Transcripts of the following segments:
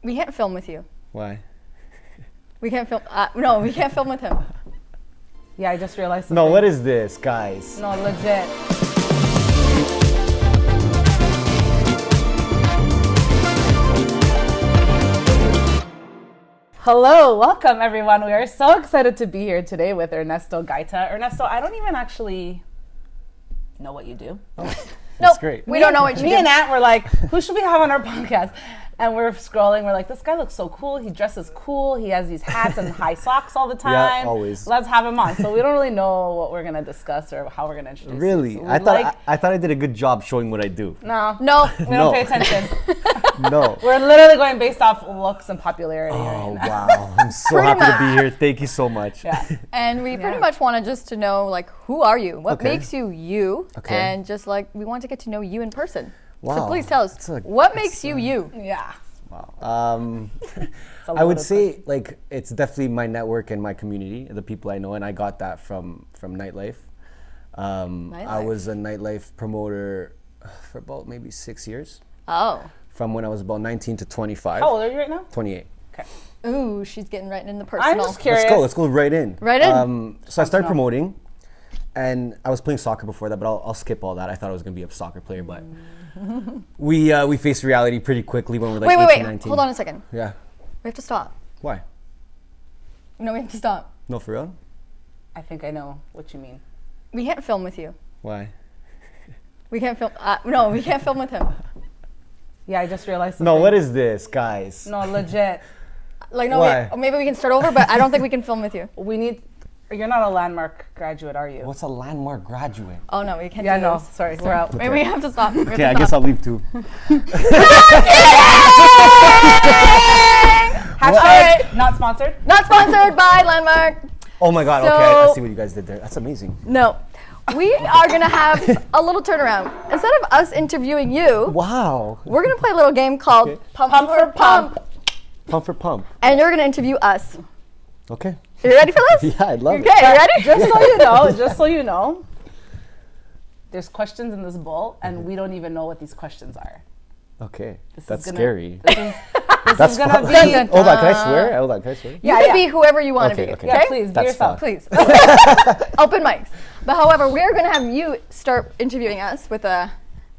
We can't film with you. Why? We can't film. No, we can't film with him. Yeah, I just realized something. No, what is this, guys? No, legit. Hello, welcome everyone. We are so excited to be here today with Ernesto Gaita. Ernesto, I don't even actually know what you do. That's great. We don't know what you do. Me and Ant were like, who should we have on our podcast? And we're scrolling. We're like, this guy looks so cool. He dresses cool. He has these hats and high socks all the time. Yeah, always. Let's have him on. So we don't really know what we're gonna discuss or how we're gonna introduce. Really? You. So I thought I did a good job showing what I do. No, we No. don't pay attention. No. We're literally going based off looks and popularity. Oh, right now. wow. I'm so Pretty happy to much. be here. Thank you so much. Yeah. And we pretty much wanted just to know, like, who are you? What Okay. makes you you? Okay. And just like, we want to get to know you in person. So Wow. please tell us, That's what makes you you? Yeah. Wow. I would say like it's definitely my network and my community, the people I know, and I got that from nightlife. I was a nightlife promoter for about maybe 6 years, Oh. from when I was about 19 to 25. How old are you right now? 28. Okay. Ooh, she's getting right in the personal. I'm just curious. Let's go right in. Right in? So I started promoting, and I was playing soccer before that, but I'll skip all that. I thought I was gonna be a soccer player, but we faced reality pretty quickly when we were like 18, Wait. 19. Hold on a second. Yeah. We have to stop. Why? No, we have to stop. No, for real? I think I know what you mean. We can't film with you. Why? We can't film. No, we can't film with him. Yeah, I just realized something. No, what is this, guys? No, legit. Like, no, Why? wait, maybe we can start over, but I don't think we can film with you. We need. You're not a landmark graduate, are you? What's a landmark graduate? Oh no, we can't Yeah, do no. this. Sorry, we're out. Maybe we have to stop. Okay, I guess I'll leave too. Hashtag not sponsored. Not sponsored by Landmark. Oh my god, okay, I So- see what you guys did there. That's amazing. No. We are gonna have a little turnaround. Instead of us interviewing you, Wow. we're gonna play a little game called Okay. Pump, Pump for Pump. Pump for pump. And you're gonna interview us. Okay. Are you ready for this? Yeah, I'd love Okay, it. you ready? Just so you know, there's questions in this bowl, and we don't even know what these questions are. Okay. This is That's gonna- scary. This That's is gonna fun. be. Dun, dun, Hold on, can I swear? Hold on, can I swear? You Yeah, can yeah. be whoever you want to Okay, be. okay. Yeah, please be That's yourself. fine. Please. Open mics. But however, we're gonna have you start interviewing us with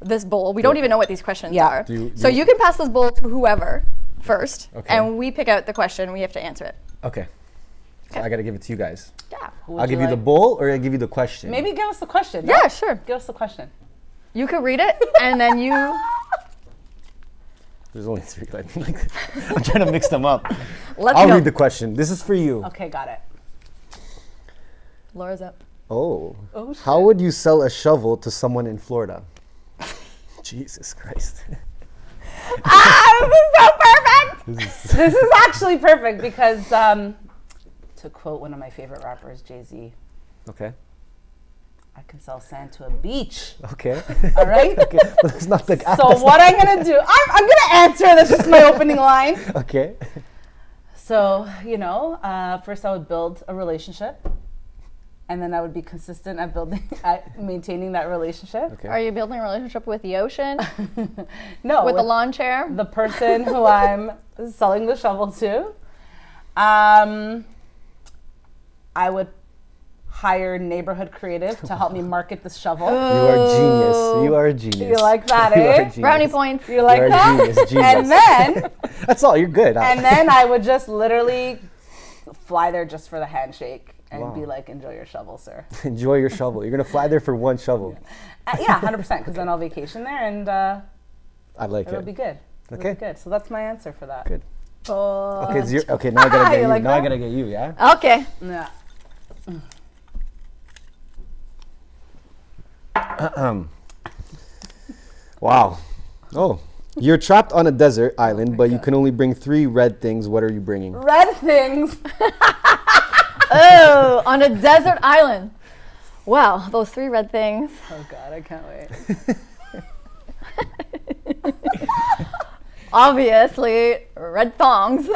this bowl. We don't even know what these questions Yeah. are. Do So you can pass this bowl to whoever first, Okay. and we pick out the question. We have to answer it. Okay. So I gotta give it to you guys. Yeah. Who would I'll give you the like? bowl, or I'll give you the question. Maybe give us the question. no? Yeah, sure. Give us the question. You could read it, and then you. There's only three. I'm trying to mix them up. Let's I'll go. read the question. This is for you. Okay, got it. Laura's up. Oh. Oh, shit. How would you sell a shovel to someone in Florida? Jesus Christ. This is so perfect. This is actually perfect because, to quote one of my favorite rappers, Jay-Z, Okay. I can sell sand to a beach. Okay. All right. Okay. But that's not the. So what I'm gonna do? I'm gonna answer. That's just my opening line. Okay. So first I would build a relationship, and then I would be consistent at maintaining that relationship. Okay. Are you building a relationship with the ocean, No, with the lawn chair? the person who I'm selling the shovel to. I would hire neighborhood creative to help me market the shovel. You are genius. You are a genius. You like that, You are eh? a genius. Brownie points. You like You're a that? genius, genius. And then That's all. You're good. and then I would just literally fly there just for the handshake and Wow. be like, enjoy your shovel, sir. Enjoy your shovel. You're gonna fly there for one shovel. Yeah, 100%, because then I'll vacation there and I like it'll it. be good. It'll Okay. be good. So that's my answer for that. Good. Oh. Okay. Okay. Now I gotta get You you. like Now I that? gotta get you. Yeah. Okay. Yeah. Wow. Oh. You're trapped on a desert island, but you can only bring 3 red things. What are you bringing? Red things. Oh, on a desert island. Wow, those 3 red things. Oh God, I can't wait. Obviously, red thongs. There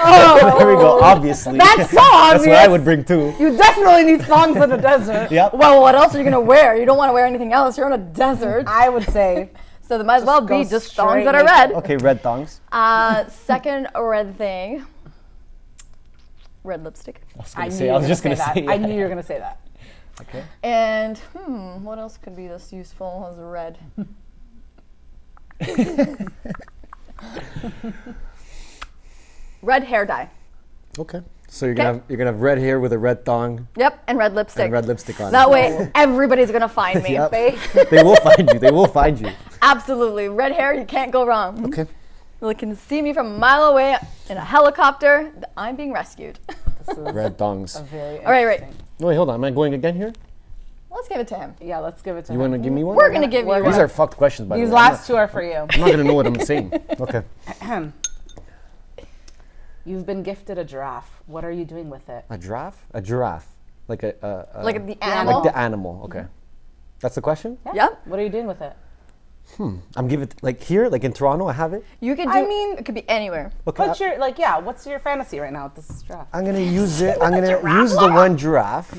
we go. Obviously. That's so That's obvious. what I would bring too. You definitely need thongs in the desert. Yep. Well, what else are you gonna wear? You don't want to wear anything else. You're on a desert. I would say So there might as well be go just thongs straight that are naked. red. Okay, red thongs. Second red thing. Red lipstick. I was just gonna say. I knew you were gonna say that. Okay. And what else could be this useful as red? Red hair dye. Okay. So you're gonna have red hair with a red thong Yep, and red lipstick. and red lipstick on. That way, everybody's gonna find me. Yep. They- They will find you. They will find you. Absolutely, red hair. You can't go wrong. Okay. You can see me from a mile away in a helicopter. I'm being rescued. This is Red thongs. a very All right, right. interesting- No, wait, hold on. Am I going again here? Let's give it to him. Yeah, let's give it to You him. want to give me one? We're gonna give you These These one. are fucked questions, by the These way. last two are for you. I'm not gonna know what I'm saying. Okay. You've been gifted a giraffe. What are you doing with it? A giraffe? A giraffe. Like a Like the animal. like the animal. Okay. That's the question? Yep. What are you doing with it? I'm giving it like here, like in Toronto, I have it. You can do. I mean- it could be anywhere. Okay. What's your what's your fantasy right now with this giraffe? I'm gonna use it. I'm gonna use the one giraffe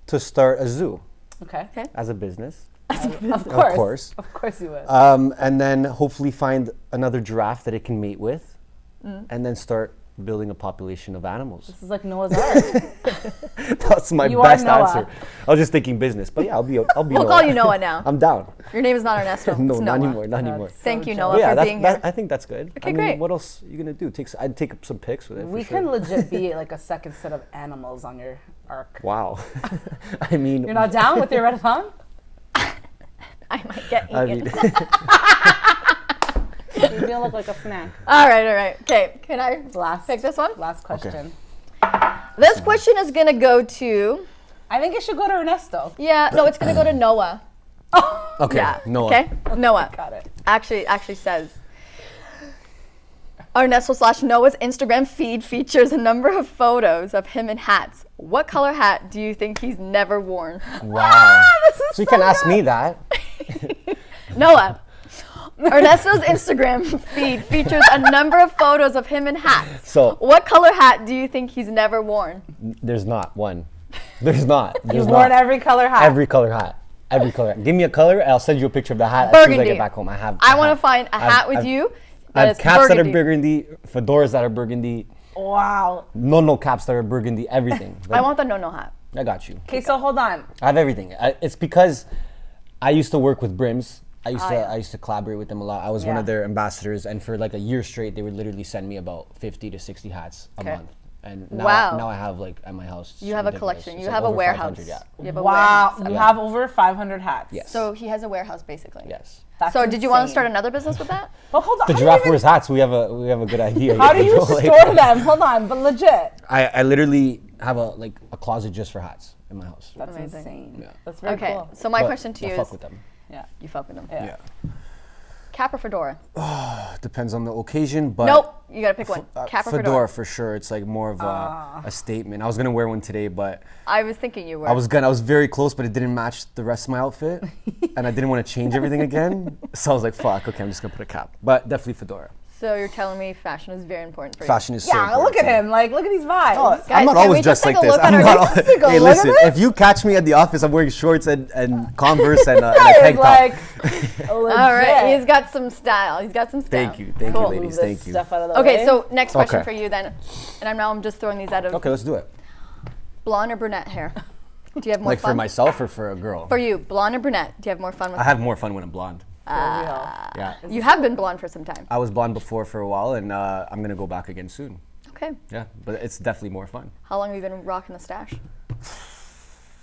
to start a zoo Okay. Okay. as a business. Of course. course. Of course you would. And then hopefully find another giraffe that it can mate with, and then start building a population of animals. This is like Noah's Ark. That's my You are best Noah. answer. I was just thinking business, but yeah, I'll be. We'll Noah. call you Noah now. I'm down. Your name is not Ernesto. No, it's not Noah. anymore. Not anymore. Thank you, So Noah, But yeah, for being here. I think that's good. Okay, I mean, great. what else are you gonna do? I'd take up some pics with it. We for sure. can legit be like a second set of animals on your ark. Wow. I mean. You're not down with your red thong? I might get I eaten. mean, You feel look like a snack. All right. Okay, can I Last pick this one? Last question. This question is gonna go to. I think it should go to Ernesto. Yeah, no, it's gonna go to Noah. okay. Yeah. Noah. Okay. Noah. Got it. Actually says. Ernesto/Noah's Instagram feed features a number of photos of him in hats. What color hat do you think he's never worn? Wow. This is So you can ask me that. Noah. Ernesto's Instagram feed features a number of photos of him in hats. So What color hat do you think he's never worn? there's not one. There's not. There's You've not. worn every color hat. Every color hat. Every color hat. Give me a color, and I'll send you a picture of the hat as soon as I Burgundy. get back home. I want to find a hat with you I that have is caps that are burgundy. burgundy, fedoras that are burgundy, Wow. no caps that are burgundy, everything. I want the no hat. I got you. Okay, so hold on. I have everything. It's because I used to work with Brims. I yeah. used to collaborate with them a lot. I was one Yeah. of their ambassadors, and for like a year straight, they would literally send me about 50 to 60 hats a Okay. month. And now, Wow. now I have like at my house. You have a ridiculous. collection. It's You like have a over warehouse. 500, yeah. You have a Wow. warehouse. You have over 500 hats. Yes. So he has a warehouse basically. Yes. That's So did you want to insane. start another business with that? But hold on. The how do you giraffe even- wears hats. We have a good idea. How do here, you Like, store them? Hold on, but legit. I literally have a closet just for hats in my house. That's Amazing. insane. Yeah. That's very Okay. cool. So my But question to I you fuck is, with them. Yeah. you fuck with them. Yeah. Cap or fedora? Depends on the occasion, but Nope. You gotta pick one. Cap or fedora fedora? for sure. It's like more of a statement. I was gonna wear one today, but I was thinking you were. I was very close, but it didn't match the rest of my outfit, and I didn't want to change everything again. So I was like, "Fuck, okay, I'm just gonna put a cap." But definitely fedora. So you're telling me fashion is very important for you. Fashion is so Yeah, important look at to me. him. Like, look at these vibes. Oh, Guys, I'm not can we always just dressed take like a this. look at I'm our not lipstick? Take a hey, look at listen. this. If you catch me at the office, I'm wearing shorts and Converse and a That tank is top. like, All right. He's got some style. He's got some style. Thank you, thank Cool. you, ladies. Thank you. Stuff out of the Okay, way. so next question Okay. for you then, and I'm just throwing these out of Okay, let's do it. blonde or brunette hair. Do you have more Like fun? for myself or for a girl? For you, blonde or brunette? Do you have more fun with? I have more fun when I'm blonde. For real. Yeah. You have been blonde for some time. I was blonde before for a while, and I'm gonna go back again soon. Okay. Yeah, but it's definitely more fun. How long have you been rocking the stash?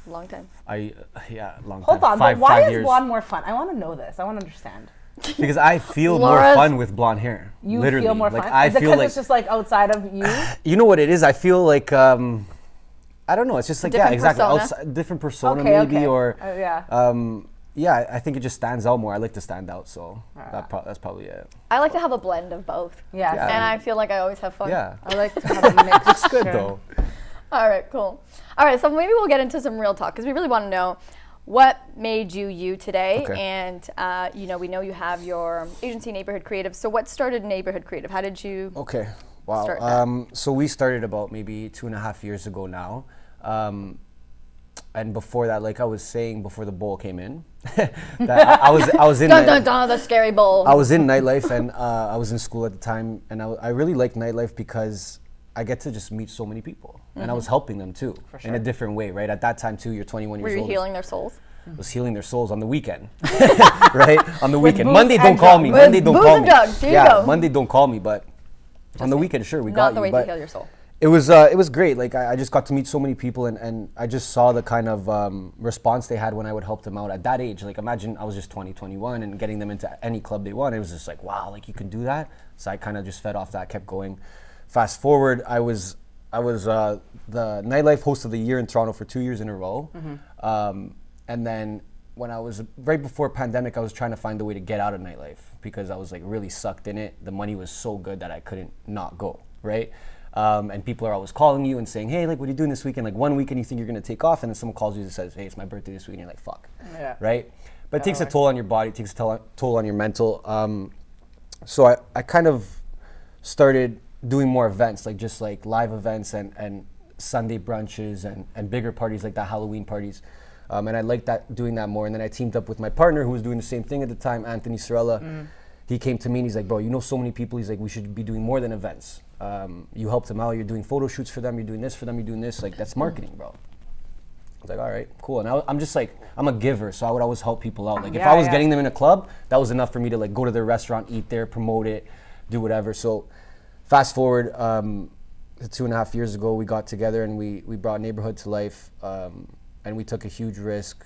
Long time. Long Hold time. on, Five but why is years. blonde more fun? I want to know this. I want to understand. Because I feel more Laura's- fun with blonde hair. You Literally. feel more like, fun? I Is it feel because like it's just like outside of you? you know what it is. I feel like I don't know. It's just like Different exactly persona. outside, different persona Okay, maybe okay. or Yeah. yeah. I think it just stands out more. I like to stand out, so that's probably it. I like to have a blend of both. Yeah. Yeah. And I feel like I always have fun. Yeah, I like to have a mix. it's good though. All right, cool. All right, so maybe we'll get into some real talk because we really want to know what made you you today. Okay. And, we know you have your agency, Neighborhood Creative. So what started Neighborhood Creative? How did you? Okay. Wow. Start that. So we started about maybe 2.5 years ago now. and before that, like I was saying before the bowl came in, that I was in the scary bowl. I was in nightlife, and I was in school at the time, and I really liked nightlife because I get to just meet so many people, and I was helping them too in a different way, right? At that time too, you're 21 years old. Were you healing their souls? I was healing their souls on the weekend, right? On the weekend. Monday, don't call me. Monday, don't call me. Yeah, Monday, don't call me. But on the weekend, sure, we got you. Not the way to heal your soul. It was great. Like I just got to meet so many people, and I just saw the kind of response they had when I would help them out at that age. Like imagine I was just 20, 21 and getting them into any club they want. It was just like, wow, like you can do that. So I kind of just fed off that, kept going. Fast forward, I was the nightlife host of the year in Toronto for 2 years in a row. And then when I was right before pandemic, I was trying to find a way to get out of nightlife because I was like really sucked in it. The money was so good that I couldn't not go, right? And people are always calling you and saying, hey, like, what are you doing this weekend? Like one weekend you think you're gonna take off, and then someone calls you and says, hey, it's my birthday this week, and you're like, fuck, right? But it takes a toll on your body, it takes a toll on your mental. So I kind of started doing more events, like just like live events and Sunday brunches and bigger parties like that, Halloween parties. And I liked doing that more. And then I teamed up with my partner who was doing the same thing at the time, Anthony Sorella. He came to me and he's like, bro, you know so many people. He's like, we should be doing more than events. You helped them out. You're doing photo shoots for them. You're doing this for them. You're doing this. Like, that's marketing, bro. I was like, all right, cool. And I'm just like, I'm a giver, so I would always help people out. Like, if I was getting them in a club, that was enough for me to like go to their restaurant, eat there, promote it, do whatever. So fast forward, 2.5 years ago, we got together and we brought Neighborhood to life. And we took a huge risk.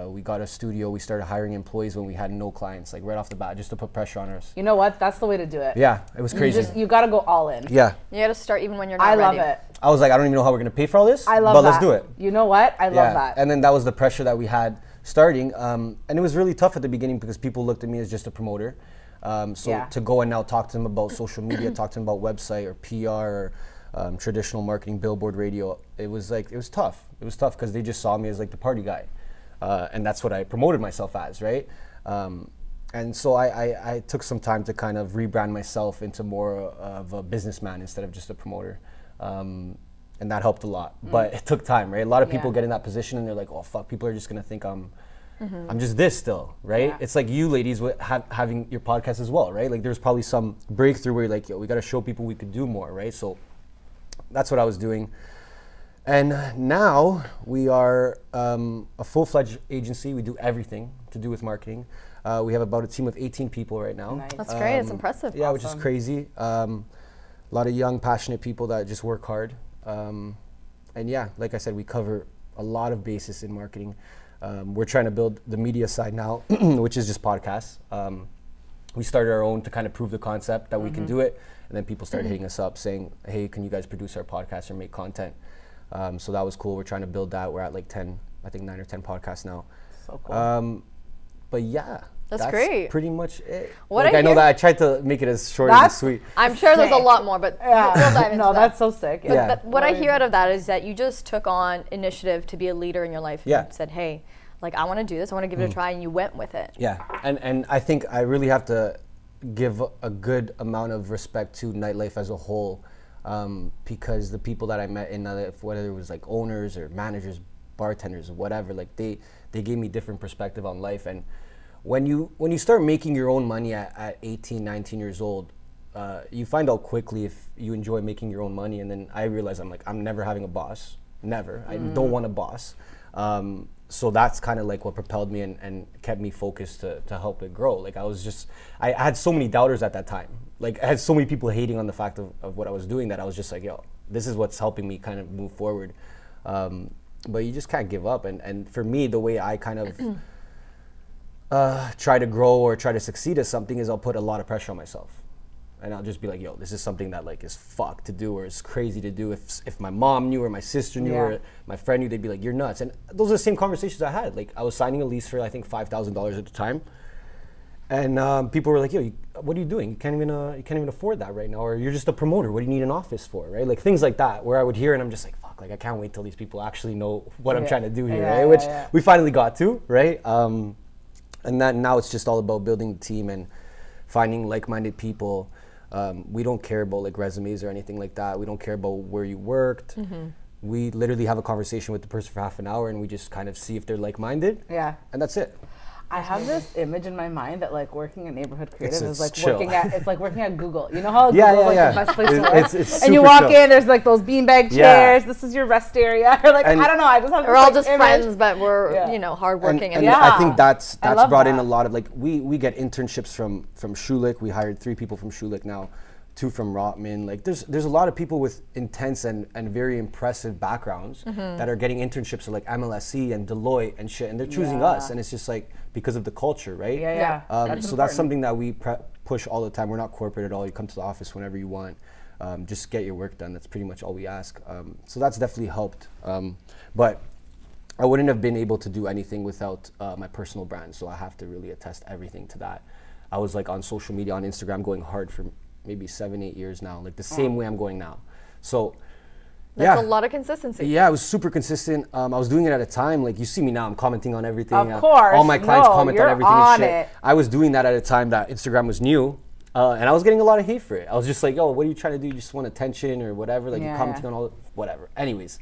We got a studio. We started hiring employees when we had no clients, like right off the bat, just to put pressure on us. You know what? That's the way to do it. Yeah, it was crazy. You got to go all in. Yeah. You got to start even when you're not ready. ready. I love it. I was like, I don't even know how we're going to pay for all this, but let's do it. You know what? I love that. And then that was the pressure that we had starting. And it was really tough at the beginning because people looked at me as just a promoter. To go and now talk to them about social media, talk to them about website or PR or traditional marketing, billboard, radio, it was tough. It was tough because they just saw me as like the party guy. And that's what I promoted myself as, right? And so I took some time to kind of rebrand myself into more of a businessman instead of just a promoter. And that helped a lot, but it took time, right? A lot of people get in that position and they're like, oh fuck, people are just gonna think I'm just this still, right? It's like you ladies having your podcast as well, right? Like there's probably some breakthrough where you're like, yo, we gotta show people we could do more, right? So that's what I was doing. And now we are a full-fledged agency. We do everything to do with marketing. We have about a team of 18 people right now. Nice. That's great. It's impressive. Yeah, which is crazy. A lot of young, passionate people that just work hard. And yeah, like I said, we cover a lot of bases in marketing. We're trying to build the media side now, which is just podcasts. We started our own to kind of prove the concept that we can do it. And then people started hitting us up saying, hey, can you guys produce our podcast or make content? So that was cool. We're trying to build that. We're at like 10, I think 9 or 10 podcasts now. So cool. But yeah, that's great. Pretty much it. What like I know that I tried to make it as short and sweet. I'm sure there's a lot more, but we'll dive into that. That's so sick. But what I hear out of that is that you just took on initiative to be a leader in your life. Yeah. And said, hey, like I want to do this. I want to give it a try, and you went with it. Yeah, and I think I really have to give a good amount of respect to nightlife as a whole. Because the people that I met in nightlife, whether it was like owners or managers, bartenders, whatever, like they gave me different perspective on life. And when you start making your own money at 18, 19 years old, you find out quickly if you enjoy making your own money. And then I realized I'm never having a boss, never. I don't want a boss. So that's kind of like what propelled me and kept me focused to help it grow. Like I had so many doubters at that time. Like I had so many people hating on the fact of what I was doing that I was just like, yo, this is what's helping me kind of move forward. But you just can't give up. And for me, the way I kind of try to grow or try to succeed at something is I'll put a lot of pressure on myself. And I'll just be like, yo, this is something that like is fucked to do or is crazy to do. If my mom knew or my sister knew or my friend knew, they'd be like, you're nuts. And those are the same conversations I had. Like I was signing a lease for I think $5,000 at the time. And people were like, yo, what are you doing? You can't even afford that right now. Or you're just a promoter. What do you need an office for, right? Like things like that where I would hear and I'm just like, fuck, like I can't wait till these people actually know what I'm trying to do here, right? Which we finally got to, right? And that now it's just all about building the team and finding like-minded people. We don't care about like resumes or anything like that. We don't care about where you worked. we literally have a conversation with the person for half an hour, and we just kind of see if they're like-minded. Yeah. And that's it. I have this image in my mind that like working in neighborhood creative is like chill. working at Google. You know how Yeah, Google's yeah, like the best place to work? It's and you super walk chill. in, there's like those beanbag chairs. This is your rest area. Or like, And I don't know. I just have this We're all like, just image. friends, but we're you know hardworking. And and I think that's I love brought in that. a lot of like we get internships from Schulich. We hired 3 people from Schulich now, 2 from Rotman. Like there's a lot of people with intense and very impressive backgrounds that are getting internships at like MLSE and Deloitte and shit, and they're choosing us, and it's just like because of the culture, right? Yeah. So that's something that we push all the time. We're not corporate at all. You come to the office whenever you want. Just get your work done. That's pretty much all we ask. So that's definitely helped. But I wouldn't have been able to do anything without my personal brand. So I have to really attest everything to that. I was like on social media, on Instagram, going hard for maybe 7-8 years now, like the same way I'm going now. So that's a lot of consistency. Yeah, I was super consistent. I was doing it at a time, like you see me now, I'm commenting on everything. Of course. All my clients comment on everything on and shit. it. I was doing that at a time that Instagram was new, and I was getting a lot of hate for it. I was just like, yo, what are you trying to do? You just want attention or whatever? Like you're commenting on all, whatever. Anyways,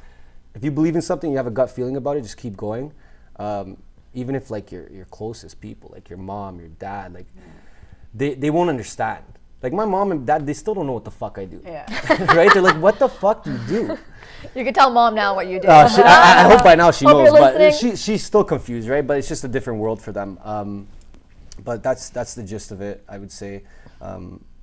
if you believe in something, you have a gut feeling about it, just keep going. Even if like your closest people, like your mom, your dad, like they won't understand. Like my mom and dad, they still don't know what the fuck I do. Yeah. Right? They're like, what the fuck do you do? You can tell mom now what you do. I hope by now she Hope knows, you're but listening. she's still confused, right? But it's just a different world for them. But that's the gist of it, I would say.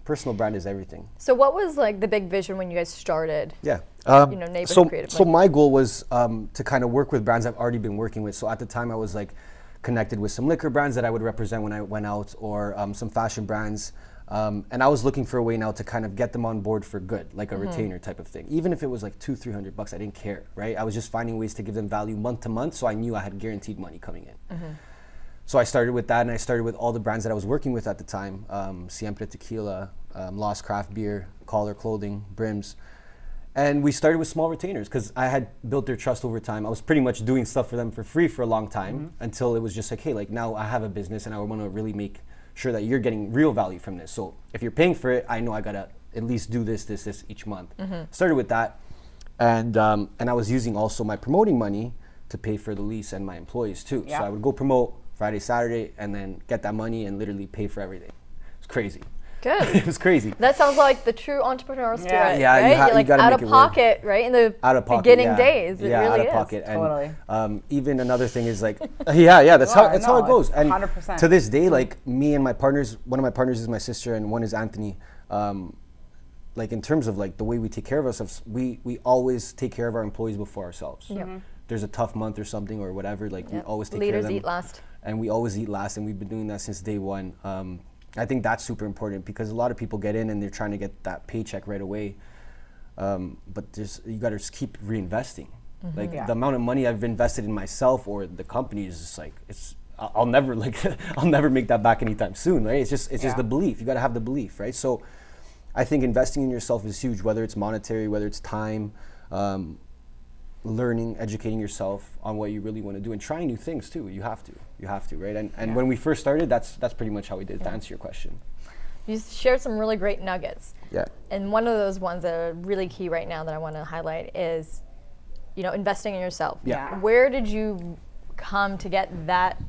Personal brand is everything. So what was like the big vision when you guys started? Yeah. Neighborhood creative. So my goal was to kind of work with brands I've already been working with. So at the time I was like connected with some liquor brands that I would represent when I went out, or some fashion brands. And I was looking for a way now to kind of get them on board for good, like a retainer type of thing. Even if it was like $200-300, I didn't care, right? I was just finding ways to give them value month to month, so I knew I had guaranteed money coming in. So I started with that, and I started with all the brands that I was working with at the time: Siempre Tequila, Lost Craft Beer, Collar Clothing, Brims. And we started with small retainers because I had built their trust over time. I was pretty much doing stuff for them for free for a long time until it was just like, hey, like now I have a business and I want to really make sure that you're getting real value from this. So if you're paying for it, I know I gotta at least do this each month. Started with that, and I was using also my promoting money to pay for the lease and my employees too. So I would go promote Friday, Saturday, and then get that money and literally pay for everything. It's crazy. Good. It was crazy. That sounds like the true entrepreneurial spirit, Yeah, right? you You're like gotta out make of it work. pocket, right? In the beginning days, it really out of is. pocket. Totally. And even another thing is like, that's how it goes. And 100%. to this day, like me and my partners, one of my partners is my sister, and one is Anthony. Like in terms of like the way we take care of ourselves, we always take care of our employees before ourselves. There's a tough month or something or whatever, like we always take care of them. Leaders eat last. And we always eat last, and we've been doing that since day one. I think that's super important because a lot of people get in and they're trying to get that paycheck right away. But you got to just keep reinvesting. Like the amount of money I've invested in myself or the company is just like, I'll never I'll never make that back anytime soon, right? It's just the belief. You got to have the belief, right? So I think investing in yourself is huge, whether it's monetary, whether it's time, learning, educating yourself on what you really want to do, and trying new things too. You have to, right? And when we first started, that's pretty much how we did it, to answer your question. You shared some really great nuggets. Yeah. And one of those ones that are really key right now that I want to highlight is, investing in yourself. Yeah. Where did you come to get that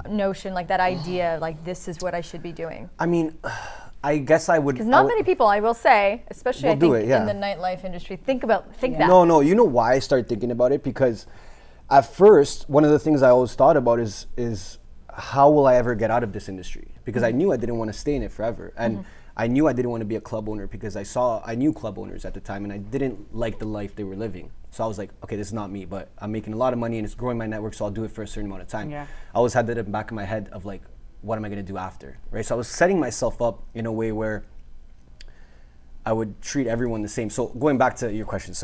notion, like that idea, like this is what I should be doing? I mean, I guess I would. Because not many people, I will say, especially I think in the nightlife industry, think that. No, you know why I started thinking about it? Because at first, one of the things I always thought about is how will I ever get out of this industry? Because I knew I didn't want to stay in it forever. And I knew I didn't want to be a club owner because I knew club owners at the time and I didn't like the life they were living. So I was like, okay, this is not me, but I'm making a lot of money and it's growing my network, so I'll do it for a certain amount of time. I always had that in the back of my head of like, what am I going to do after, right? So I was setting myself up in a way where I would treat everyone the same. So going back to your question,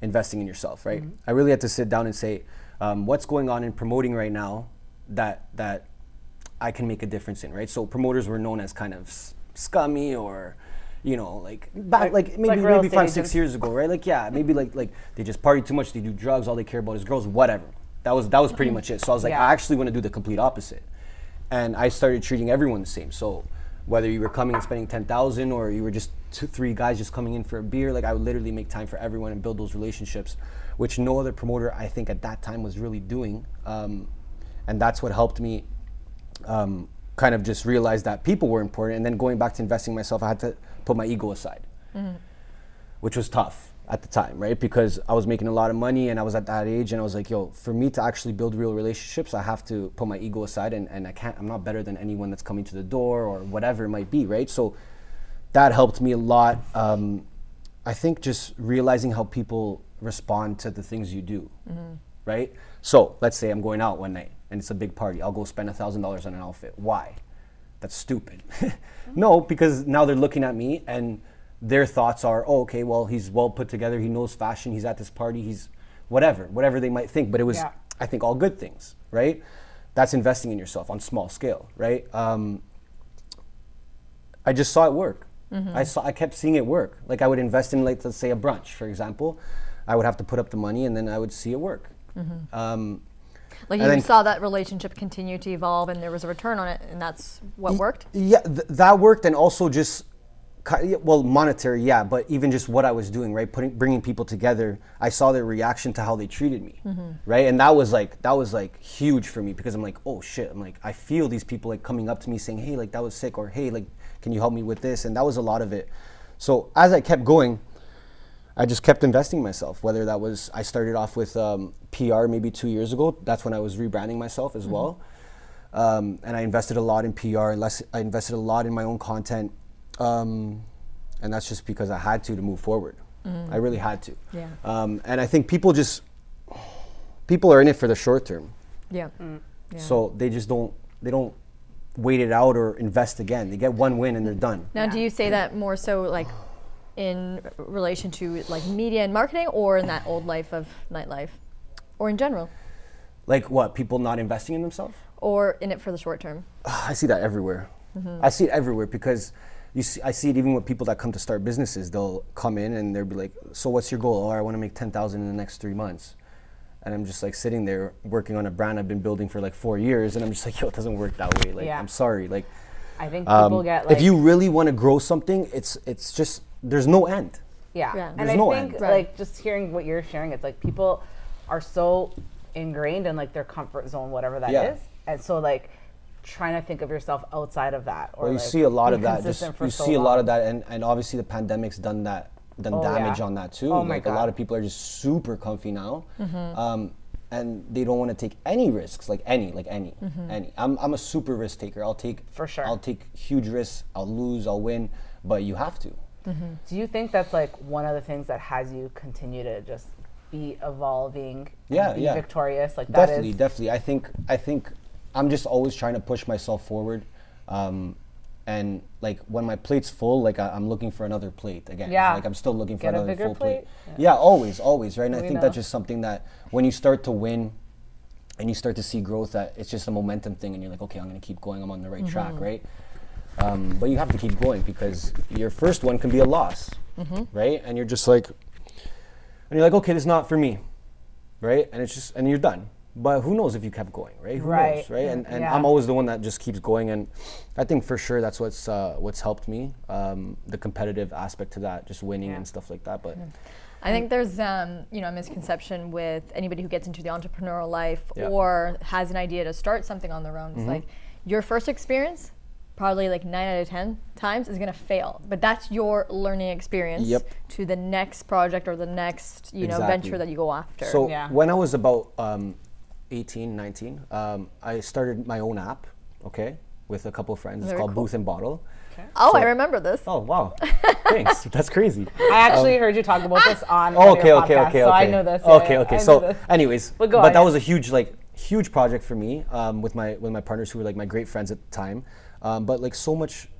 investing in yourself, right? I really had to sit down and say, what's going on in promoting right now that I can make a difference in, right? So promoters were known as kind of scummy or, maybe 5-6 years ago, right? Maybe they just party too much, they do drugs, all they care about is girls, whatever. That was pretty much it. So I was like, I actually want to do the complete opposite. And I started treating everyone the same. So Whether you were coming and spending 10,000 or you were just 2-3 guys just coming in for a beer, like I would literally make time for everyone and build those relationships, which no other promoter I think at that time was really doing. And that's what helped me kind of just realize that people were important. And then going back to investing in myself, I had to put my ego aside, which was tough at the time, right? Because I was making a lot of money and I was at that age and I was like, yo, for me to actually build real relationships, I have to put my ego aside and I'm not better than anyone that's coming to the door or whatever it might be, right? So that helped me a lot. I think just realizing how people respond to the things you do, right? So let's say I'm going out one night and it's a big party. I'll go spend $1,000 on an outfit. Why? That's stupid. No, because now they're looking at me and their thoughts are, oh, okay, well, he's well put together. He knows fashion. He's at this party. He's whatever they might think. But it was, I think, all good things, right? That's investing in yourself on small scale, right? I just saw it work. I kept seeing it work. Like I would invest in, like, let's say a brunch, for example. I would have to put up the money and then I would see it work. Like you saw that relationship continue to evolve and there was a return on it and that's what worked? Yeah, that worked, and also just, well, monetary, yeah, but even just what I was doing, right? Bringing people together, I saw their reaction to how they treated me, right? And that was like huge for me because I'm like, oh shit, I'm like, I feel these people like coming up to me saying, hey, like that was sick, or hey, like, can you help me with this? And that was a lot of it. So as I kept going, I just kept investing in myself, whether that was, I started off with PR maybe 2 years ago. That's when I was rebranding myself as well. And I invested a lot in PR, I invested a lot in my own content. And that's just because I had to move forward. I really had to. Yeah. And I think people are in it for the short term. Yeah. Yeah. So they don't wait it out or invest again. They get one win and they're done. Now, do you say that more so like in relation to like media and marketing, or in that old life of nightlife, or in general? Like what? People not investing in themselves? Or in it for the short term? I see that everywhere. I see it everywhere because I see it even with people that come to start businesses. They'll come in and they'll be like, so what's your goal? Oh, I want to make 10,000 in the next 3 months. And I'm just like sitting there working on a brand I've been building for like 4 years. And I'm just like, yo, it doesn't work that way. Like, I'm sorry. Like, I think people get like, if you really want to grow something, it's just, there's no end. Yeah. And There's I no think end. like just hearing what you're sharing, it's like people are so ingrained in like their comfort zone, whatever that is. And so like trying to think of yourself outside of that. Or well, you like see a lot be of that. consistent You see a lot of that, and obviously the pandemic's done damage on that too. Oh my like God. a lot of people are just super comfy now, and they don't want to take any risks, like any. I'm a super risk taker. I'll take For sure. I'll take huge risks. I'll lose. I'll win, but you have to. Do you think that's like one of the things that has you continue to just be evolving, and be victorious? Like that is definitely. I think I'm just always trying to push myself forward, and like when my plate's full, like I'm looking for another plate again. Yeah. Like I'm still looking for Get a another bigger full plate. plate? Yeah, always, right? And I We think know. that's just something that when you start to win, and you start to see growth, that it's just a momentum thing, and you're like, okay, I'm gonna keep going. I'm on the right track, right? But you have to keep going because your first one can be a loss, right? And you're just like, and you're like, okay, this is not for me, right? And it's just, and you're done. But who knows if you kept going, right? Who knows, right? And I'm always the one that just keeps going, and I think for sure that's what's helped me, the competitive aspect to that, just winning and stuff like that. But I think there's a misconception with anybody who gets into the entrepreneurial life or has an idea to start something on their own. It's like your first experience, probably like 9 out of 10 times, is gonna fail. But that's your learning experience to the next project or the next venture that you go after. So when I was about 18, 19, I started my own app, okay, with a couple of friends. It's called Booth and Bottle. Okay. Oh, so, I remember this. Oh, wow. Thanks. That's crazy. I actually heard you talk about this on okay. So I know this. Okay. So anyways, but that was a huge project for me with my partners who were like my great friends at the time. But like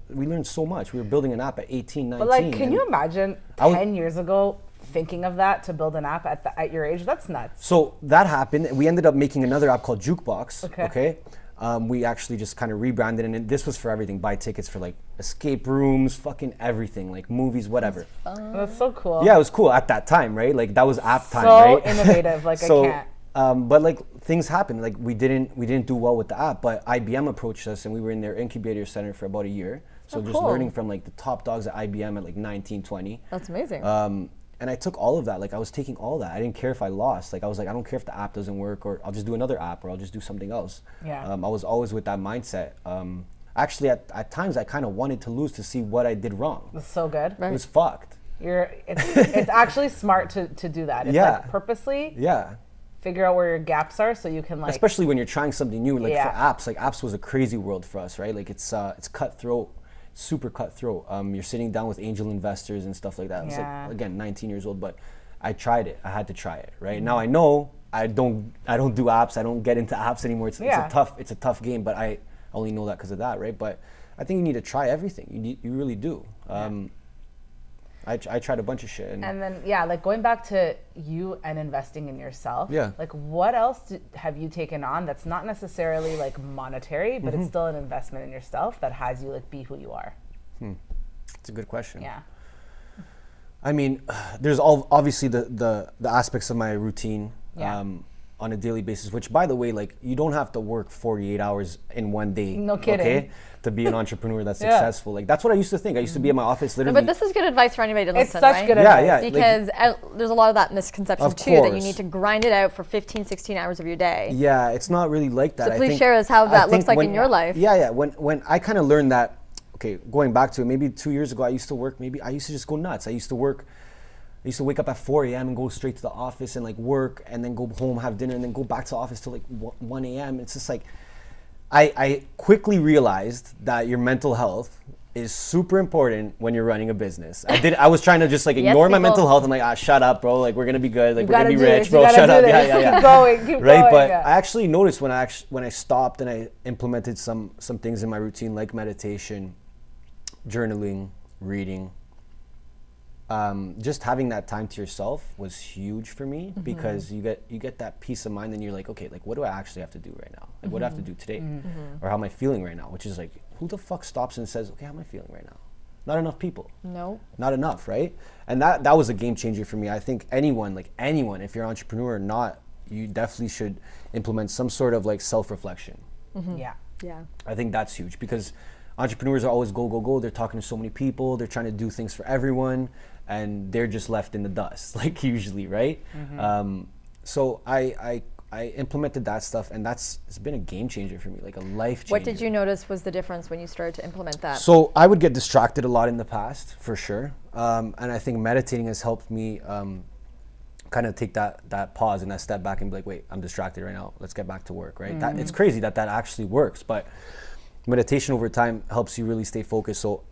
we learned so much. We were building an app at 18, 19. But like, can you imagine 10 years ago thinking of that to build an app at your age? That's nuts. So that happened. We ended up making another app called Jukebox. Okay. We actually just kind of rebranded, and this was for everything. Buy tickets for like escape rooms, fucking everything, like movies, whatever. That's so cool. Yeah, it was cool at that time, right? Like that was app time, right? So innovative. Like so, I can't. But like things happened. Like we didn't do well with the app, but IBM approached us, and we were in their incubator center for about a year So just learning from like the top dogs at IBM at like 19, 20. That's amazing. And I took all of that. Like I was taking all that. I didn't care if I lost. Like I was like, I don't care if the app doesn't work, or I'll just do another app, or I'll just do something else. Yeah. I was always with that mindset. Actually, at times I kind of wanted to lose to see what I did wrong. That's so good. It was fucked. It's actually smart to do that. It's like purposely. Yeah. Figure out where your gaps are so you can like. Especially when you're trying something new, like for apps. Like apps was a crazy world for us, right? Like it's cutthroat. Super cutthroat. You're sitting down with angel investors and stuff like that. I was like, again, 19 years old, but I tried it. I had to try it, right? Now I know I don't do apps. I don't get into apps anymore. It's a tough game, but I only know that because of that, right? But I think you need to try everything. You really do. I tried a bunch of shit. And then, like going back to you and investing in yourself. Yeah. Like what else have you taken on that's not necessarily like monetary, but it's still an investment in yourself that has you like be who you are? It's a good question. Yeah. I mean, there's obviously the aspects of my routine on a daily basis, which by the way, like you don't have to work 48 hours in one day. No kidding. Okay? To be an entrepreneur that's successful. Like that's what I used to think. I used to be in my office literally. But this is good advice for anybody to listen, It's such good advice. Yeah. Because there's a lot of that misconception Of too, that you course. need to grind it out for 15, 16 hours of your day. Yeah, it's not really like that. So please share us how that looks like in your life. Yeah. When I kind of learned that, okay, going back to it, maybe 2 years ago, I used to just go nuts. I used to wake up at 4 a.m. and go straight to the office and like work and then go home, have dinner, and then go back to the office till like 1 a.m. It's just like, I quickly realized that your mental health is super important when you're running a business. I was trying to just like ignore my mental health. I'm like, shut up, bro. Like we're gonna be good. Like we're gonna be rich, bro. Shut up. Yeah. Keep going. Right. But I actually noticed when I stopped and I implemented some things in my routine, like meditation, journaling, reading. Just having that time to yourself was huge for me because you get that peace of mind and you're like, okay, like what do I actually have to do right now? Like what do I have to do today? Or how am I feeling right now? Which is like, who the fuck stops and says, okay, how am I feeling right now? Not enough people. No. Not enough, right? And that was a game changer for me. I think anyone, if you're an entrepreneur or not, you definitely should implement some sort of like self-reflection. Yeah. I think that's huge because entrepreneurs are always go. They're talking to so many people. They're trying to do things for everyone. And they're just left in the dust, like usually, right? So I implemented that stuff, and it's been a game changer for me, like a life changer. What did you notice was the difference when you started to implement that? So I would get distracted a lot in the past, for sure. And I think meditating has helped me kind of take that pause and that step back and be like, wait, I'm distracted right now. Let's get back to work, right? It's crazy that actually works, but meditation over time helps you really stay focused. So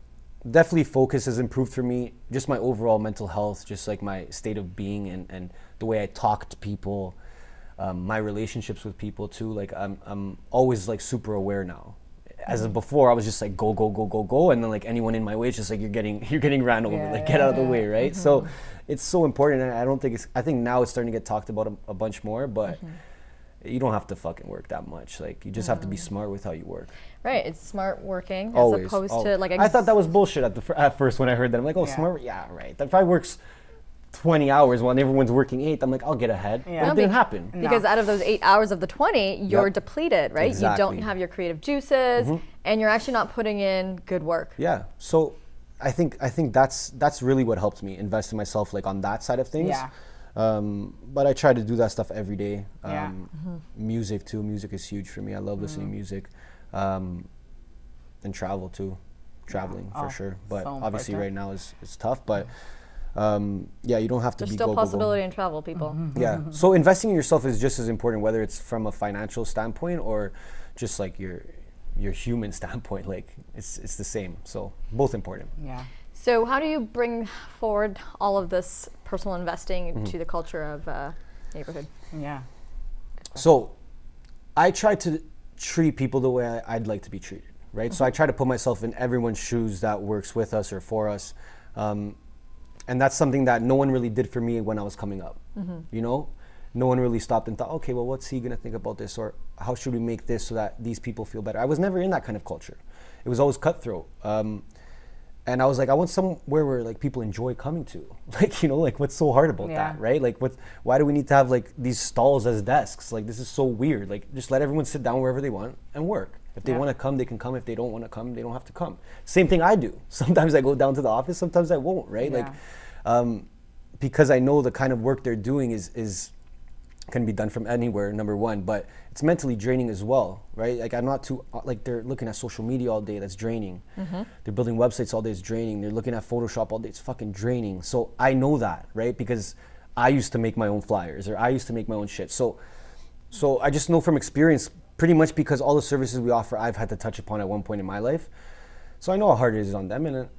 definitely focus has improved for me, just my overall mental health, just like my state of being and the way I talk to people, my relationships with people too. Like I'm always like super aware now. As of before, I was just like go, and then like anyone in my way, it's just like you're getting ran over, like get out of the way, right? So it's so important, and I think now it's starting to get talked about a bunch more, but you don't have to fucking work that much. Like you just have to be smart with how you work. Right, it's smart working Always, as opposed to like. I thought that was bullshit at first when I heard that. I'm like, smart. Yeah, right. If I works 20 hours while everyone's working 8, I'm like, I'll get ahead. Yeah. But it didn't happen. Because out of those 8 hours of the 20, you're depleted, right? Exactly. You don't have your creative juices, and you're actually not putting in good work. Yeah. So I think that's really what helped me invest in myself, like on that side of things. Yeah. But I try to do that stuff every day. Music too. Music is huge for me. I love listening to music. And travel too. Traveling for sure. But so obviously important. right now it's tough. But you don't have to There's be still go. possibility in travel, people. Yeah. So investing in yourself is just as important, whether it's from a financial standpoint or just like your human standpoint. Like it's the same. So both important. Yeah. So how do you bring forward all of this personal investing to the culture of neighborhood? Yeah. So I try to treat people the way I'd like to be treated, right? So I try to put myself in everyone's shoes that works with us or for us. And that's something that no one really did for me when I was coming up. You know, no one really stopped and thought, okay, well, what's he gonna think about this? Or how should we make this so that these people feel better? I was never in that kind of culture. It was always cutthroat. And I was like, I want somewhere where like people enjoy coming to. Like, you know, like what's so hard about that, right? Like why do we need to have like these stalls as desks? Like this is so weird. Like just let everyone sit down wherever they want and work. If they want to come, they can come. If they don't want to come, they don't have to come. Same thing I do. Sometimes I go down to the office, sometimes I won't, right? Like, because I know the kind of work they're doing is can be done from anywhere, number one, but it's mentally draining as well, right? Like I'm not too, like they're looking at social media all day, that's draining. They're building websites all day, it's draining. They're looking at Photoshop all day, it's fucking draining. So I know that, right? Because I used to make my own flyers, or I used to make my own shit. So I just know from experience, pretty much because all the services we offer, I've had to touch upon at one point in my life. So I know how hard it is on them, and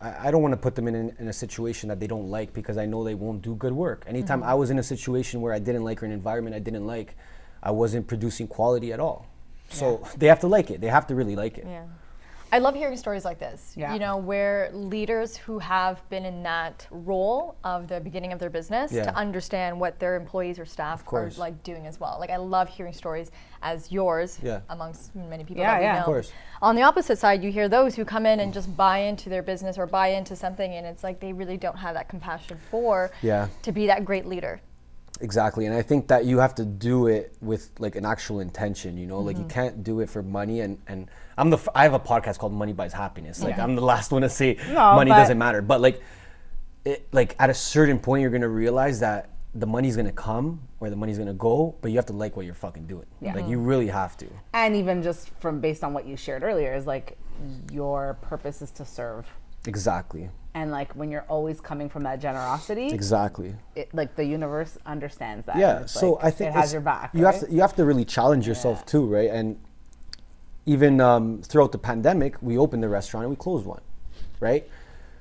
I don't want to put them in a situation that they don't like, because I know they won't do good work. Anytime I was in a situation where I didn't like, or an environment I didn't like, I wasn't producing quality at all. So they have to like it. They have to really like it. Yeah. I love hearing stories like this, Yeah. you know, where leaders who have been in that role of the beginning of their business to understand what their employees or staff are like doing as well. Like I love hearing stories as yours amongst many people that we know. Of course. On the opposite side, you hear those who come in and just buy into their business or buy into something, and it's like they really don't have that compassion to be that great leader. Exactly, and I think that you have to do it with like an actual intention, you know, like you can't do it for money. And I have a podcast called Money Buys Happiness. Like I'm the last one to say money doesn't matter, but like at a certain point you're gonna realize that the money's gonna come or the money's gonna go, but you have to like what you're fucking doing. Like you really have to. And even just from based on what you shared earlier, is like your purpose is to serve. Exactly. And like when you're always coming from that generosity, exactly, like the universe understands that. Yeah, so like, I think it has your back. You have to really challenge yourself too, right? And even throughout the pandemic, we opened the restaurant and we closed one, right?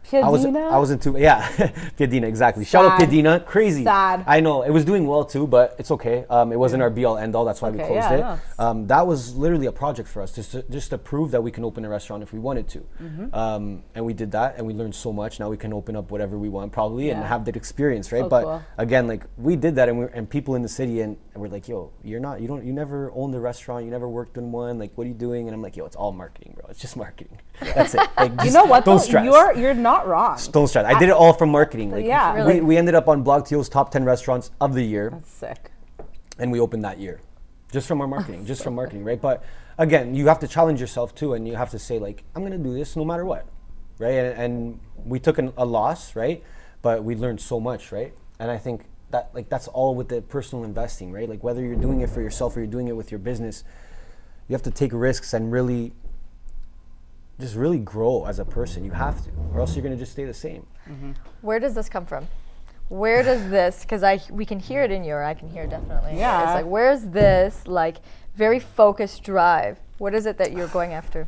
Piadina? I was into Piadina, exactly. Shout out Piadina, crazy. Sad. I know it was doing well too, but it's okay. It wasn't our be all end all. That's why we closed it. That was literally a project for us, just to prove that we can open a restaurant if we wanted to. And we did that, and we learned so much. Now we can open up whatever we want, probably, and have that experience, right? So but cool. again, like we did that, and people in the city, and we're like, yo, you never owned a restaurant, you never worked in one. Like, what are you doing? And I'm like, yo, it's all marketing, bro. It's just marketing. That's it. Like, you know what? Don't stress. You're not wrong. Don't stress. I did it all from marketing. Like, really. we ended up on BlogTO's top 10 restaurants of the year. That's sick. And we opened that year, just from our marketing, marketing, right? But again, you have to challenge yourself too, and you have to say like, I'm gonna do this no matter what, right? And we took a loss, right? But we learned so much, right? And I think that like that's all with the personal investing, right? Like whether you're doing it for yourself or you're doing it with your business, you have to take risks and really grow as a person. You have to, or else you're gonna just stay the same. Where does this come from? Where does this, because we can hear it in you, or I can hear it definitely. Yeah. It's like, where's this like very focused drive? What is it that you're going after?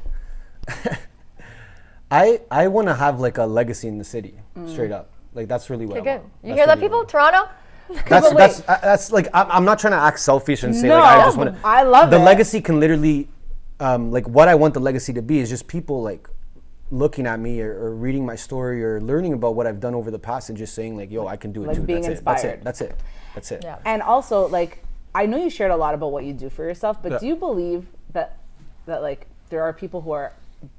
I want to have like a legacy in the city, straight up. Like that's really what I want. You hear that, people? Toronto? That's like I'm not trying to act selfish and say like I just want to. I love the it. legacy can literally, like what I want the legacy to be is just people like looking at me or reading my story or learning about what I've done over the past and just saying like, yo, I can do it like too. being inspired. That's it. Yeah. And also, like, I know you shared a lot about what you do for yourself, but do you believe that like there are people who are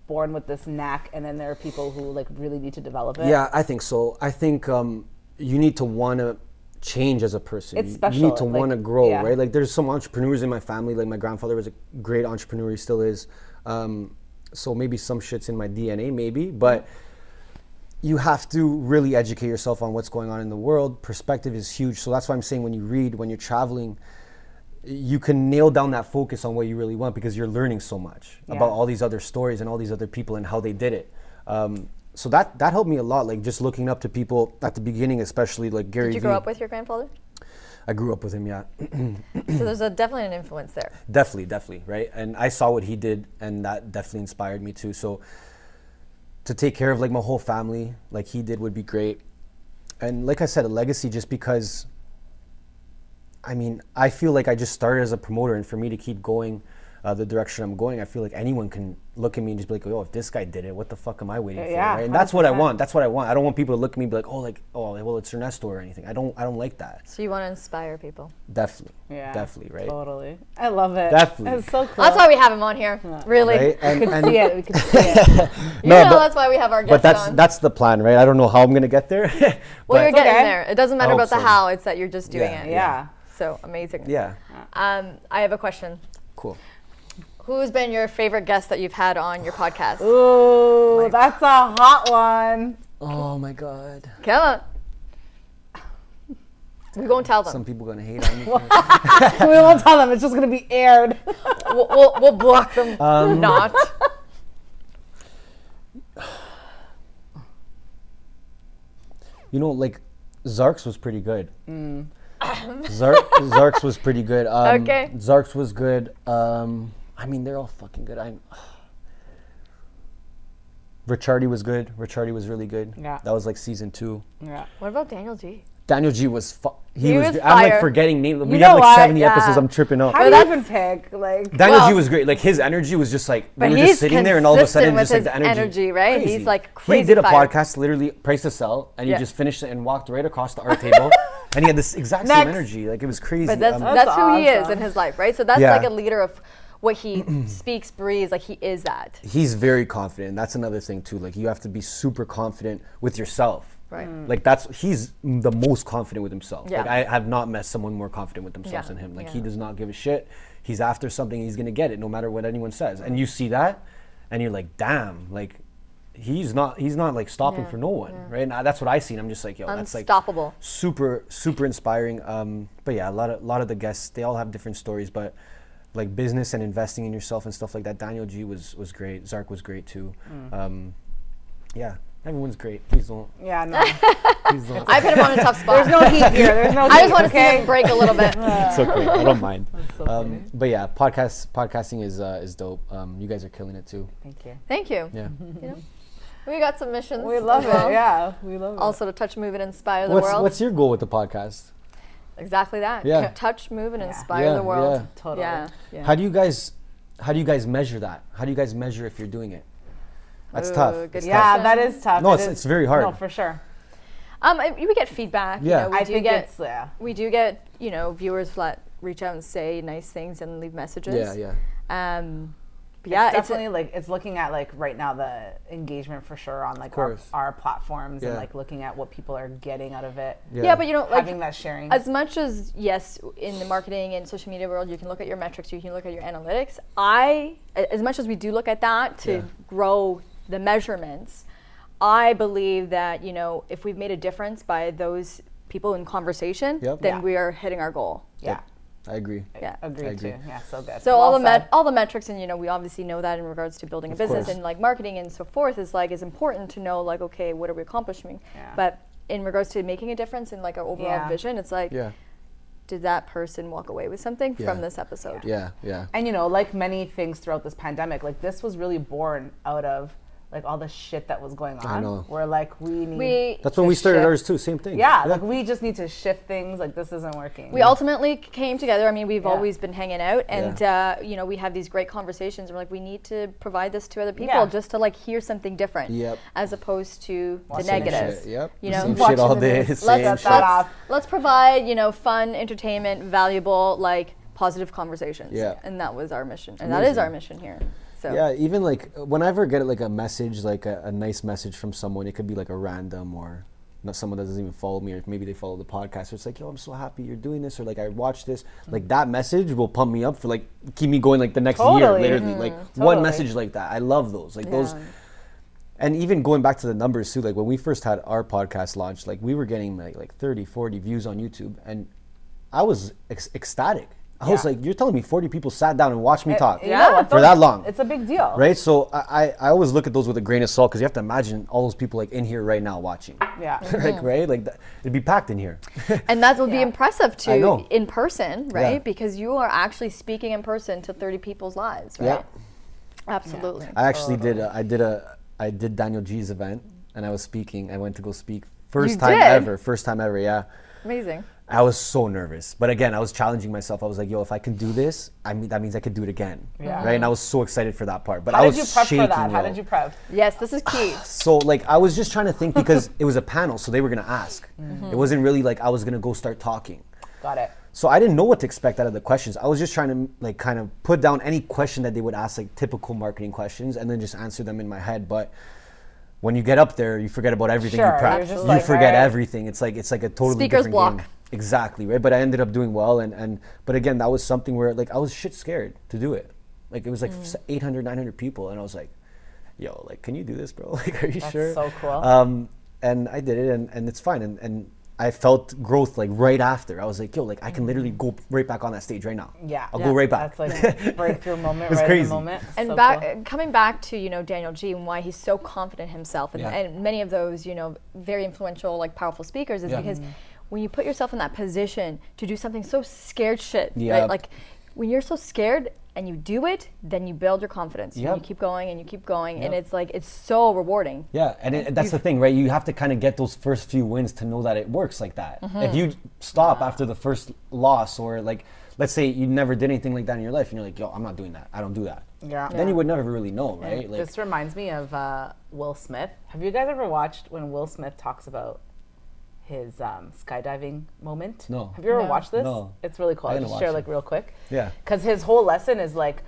born with this knack, and then there are people who like really need to develop it? Yeah, I think so. I think you need to want to change as a person. It's special. You need to like, want to grow, right? Like there's some entrepreneurs in my family. Like my grandfather was a great entrepreneur. He still is. So maybe some shit's in my DNA, maybe, but you have to really educate yourself on what's going on in the world. Perspective is huge. So that's why I'm saying when you read, when you're traveling, you can nail down that focus on what you really want because you're learning so much about all these other stories and all these other people and how they did it. So that helped me a lot, like just looking up to people at the beginning, especially like Gary Vee. Did you grow up with your grandfather? I grew up with him, yeah. So there's definitely an influence there. Definitely, right? And I saw what he did, and that definitely inspired me too. So to take care of like my whole family, like he did, would be great. And like I said, a legacy, just because, I mean, I feel like I just started as a promoter, and for me to keep going the direction I'm going, I feel like anyone can look at me and just be like, oh, if this guy did it, what the fuck am I waiting for? Right? And that's what I want. I don't want people to look at me and be like, oh, well, it's Ernesto or anything. I don't like that. So you want to inspire people? Definitely. Yeah. Definitely, right? Totally. I love it. Definitely. It's so cool. That's why we have him on here. Really. Right? We could see it. We could see it. That's why we have our guests on. But that's the plan, right? I don't know how I'm gonna get there. Well, you're getting there. It doesn't matter about the so. how. It's that you're just doing it. Yeah. So amazing. Yeah. I have a question. Cool. Who's been your favorite guest that you've had on your podcast? Ooh, that's a hot one. Oh my God. Come on. We won't tell them. Some people gonna hate on me. We won't tell them. It's just gonna be aired. We'll block them. Not. You know, like Zarks was pretty good. Zarks was pretty good. Okay. Zarks was good. I mean, they're all fucking good. Richardi was good. Richardi was really good. Yeah. That was like season 2. Yeah. What about Daniel G? Daniel G was He was I'm like fire. forgetting names. We know have like what? 70 Yeah. episodes. I'm tripping up. How do you even pick? Like, Daniel G was great. Like his energy was just like we But were he's just sitting there, and all of a sudden, consistent just with like his the energy, energy, right? Crazy. He's, like, crazy He did a fire. podcast, literally Price to Sell, and he Yeah. just finished it and walked right across the art table, and he had this exact same Next. energy. Like it was crazy. But that's That's who he is awesome. in his life, right? So that's Yeah. like a leader of what he speaks, breathes. Like he is that, He's very confident. That's another thing too. Like you have to be super confident with yourself. right? Like he's the most confident with himself. Yeah. Like I have not met someone more confident with themselves Yeah. than him. Like Yeah. he does not give a shit. He's after something, he's gonna get it no matter what anyone says. And you see that, and you're like, damn, like he's not like stopping Yeah. for no one, right? And that's what I seen. I'm just like, yo, that's like Unstoppable. super inspiring. But yeah, a lot of the guests, they all have different stories, but like business and investing in yourself and stuff like that. Daniel G was great. Zark was great too. Yeah, everyone's great. Please don't. yeah, no. Please don't. I put him on a tough spot. There's no heat here. There's no heat. I just want to see okay? him break a little bit. It's okay. I don't mind. so funny. But yeah, podcasting is dope. You guys are killing it too. Thank you. Thank you. Yeah. You know, we got some missions. We love as well. it. Yeah, we love it. Also to touch, move, and inspire the world. What's your goal with the podcast? Exactly that. Yeah. Touch, move, and Yeah. inspire Yeah, the world. yeah. Totally. Yeah. Yeah. How do you guys measure that? How do you guys measure if you're doing it? That's Ooh, tough. good It's Yeah, question. that is tough. No, It it's very hard. No, for sure. We get feedback. Yeah. You know, I think it's we do get viewers that reach out and say nice things and leave messages. Yeah. But yeah, it's definitely like it's looking at like right now the engagement for sure on like course. our platforms and Yeah. like looking at what people are getting out of it. yeah, but you know, like Having that sharing. as much as yes, in the marketing and social media world, you can look at your metrics, you can look at your analytics. As much as we do look at that to Yeah. grow the measurements, I believe that if we've made a difference by those people in conversation, Yep. then Yeah. we are hitting our goal. yeah. I agree. Yeah. Agreed I agree. too. Yeah, so good. So Well all said. all the metrics, and we obviously know that in regards to building a business course. and like marketing and so forth is important to know like, okay, what are we accomplishing? Yeah. But in regards to making a difference in like our overall Yeah. vision, it's like, Yeah. did that person walk away with something Yeah. from this episode? Yeah. And like many things throughout this pandemic, like this was really born out of like all the shit that was going on. I know. Where like we need That's when we started shift. ours too. Same thing. Yeah, like we just need to shift things. Like this isn't working. We ultimately came together. I mean, we've Yeah. always been hanging out, and we have these great conversations. And we're like, we need to provide this to other people Yeah. just to like hear something different, Yep. as opposed to Watching the the negatives. Shit, yep. You know, Same watching shit all the day. news. Same Let's shit. get that off. Let's provide fun, entertainment, valuable, like positive conversations. Yeah. And that was our mission, and that is our mission here. So Yeah, even like whenever I get like a message, like a nice message from someone, it could be like a random or not someone that doesn't even follow me, or maybe they follow the podcast. Or it's like, yo, I'm so happy you're doing this, or like I watched this. Like that message will pump me up for like keep me going like the next year, Totally. literally. Like Totally. one message like that. I love those. Like those. Yeah. And even going back to the numbers too, like when we first had our podcast launched, like we were getting like 30, 40 views on YouTube, and I was ecstatic. I was Yeah. like, you're telling me 40 people sat down and watched me talk You know what, for those- that long. It's a big deal. Right, so I always look at those with a grain of salt, because you have to imagine all those people like in here right now watching, Yeah. like right, like it'd be packed in here. and that would be Yeah. impressive I know. to in person, right? Yeah. Because you are actually speaking in person to 30 people's lives, right? Yeah. Absolutely. I actually I did Daniel G's event, and I was speaking. I went to go speak first time ever. Yeah, Amazing. I was so nervous, but again, I was challenging myself. I was like, yo, if I can do this, that means I could do it again. Yeah. Right, and I was so excited for that part. But How I did was you prep shaking, for that? How yo. did you prep? Yes, this is key. So like I was just trying to think, because it was a panel, so they were gonna ask. It wasn't really like I was gonna go start talking. Got it. So I didn't know what to expect out of the questions. I was just trying to like kind of put down any question that they would ask, like typical marketing questions, and then just answer them in my head. But when you get up there, you forget about everything Sure, you prep. you're just You like, forget alright. everything. It's like a totally Speaker's different block. game. Exactly, right? But I ended up doing well, and but again, that was something where like I was shit scared to do it. Like it was like 800, 900 people. And I was like, yo, like, can you do this, bro? Like, are you sure? That's so cool. And I did it, and it's fine. And I felt growth like right after. I was like, yo, like I can literally go right back on that stage right now. Yeah. I'll go right back. That's like a breakthrough moment, It's right crazy. in the moment. And So back, cool. coming back to, you know, Daniel G and why he's so confident in himself and many of those, you know, very influential, like powerful speakers is because when you put yourself in that position to do something so scared shit, right? Like when you're so scared and you do it, then you build your confidence. And you keep going and you keep going. And it's like, it's so rewarding. Yeah, and that's the thing, right? You have to kind of get those first few wins to know that it works like that. If you stop after the first loss, or like, let's say you never did anything like that in your life and you're like, yo, I'm not doing that. I don't do that. Yeah. Then you would never really know, right? Like, this reminds me of Will Smith. Have you guys ever watched when Will Smith talks about his skydiving moment? No. Have you ever watched this? No. It's really cool. I I'll gotta just watch share it. like real quick. Yeah. Because his whole lesson is like,